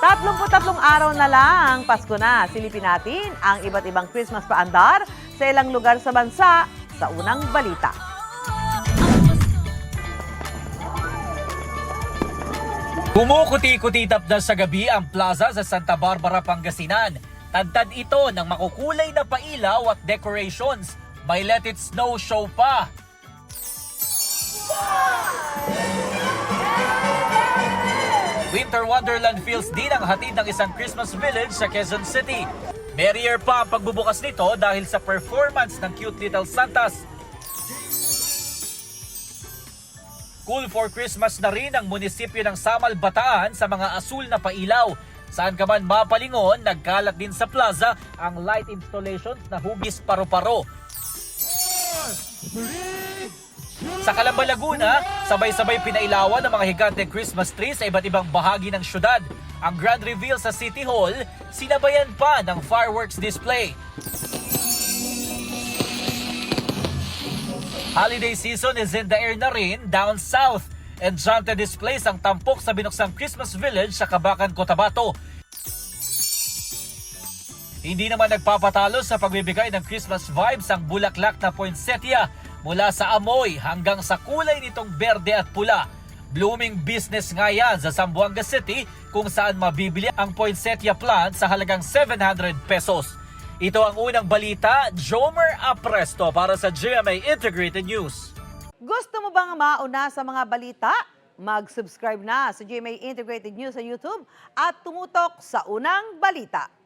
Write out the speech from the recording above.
33 araw na lang, Pasko na. Silipin natin ang iba't ibang Christmas paandar sa ilang lugar sa bansa sa unang balita. Kumukuti-kutitap na sa gabi ang plaza sa Santa Barbara, Pangasinan. Tantad ito ng makukulay na pailaw at decorations. May Let It Snow show pa. Winter Wonderland feels din ang hatid ng isang Christmas village sa Quezon City. Merrier pa ang pagbubukas nito dahil sa performance ng Cute Little Santas. Cool for Christmas na rin ang munisipyo ng Samal, Bataan sa mga asul na pailaw. Saan ka man mapalingon, nagkalat din sa plaza ang light installations na hugis paro-paro. Sa Calamba, Laguna, sabay-sabay pinailawan ng mga higanteng Christmas tree sa iba't ibang bahagi ng syudad. Ang grand reveal sa City Hall, sinabayan pa ng fireworks display. Holiday season is in the air na rin down south. Enchanted displays ang tampok sa binuksang Christmas Village sa Cabacan, Cotabato. Hindi naman nagpapatalo sa pagbibigay ng Christmas vibes ang bulaklak na poinsettia mula sa amoy hanggang sa kulay nitong berde at pula. Blooming business nga yan sa Zamboanga City kung saan mabibili ang poinsettia plant sa halagang 700 pesos. Ito ang unang balita, Jomer Apresto para sa GMA Integrated News. Gusto mo bang mauna sa mga balita? Mag-subscribe na sa GMA Integrated News sa YouTube at tumutok sa unang balita.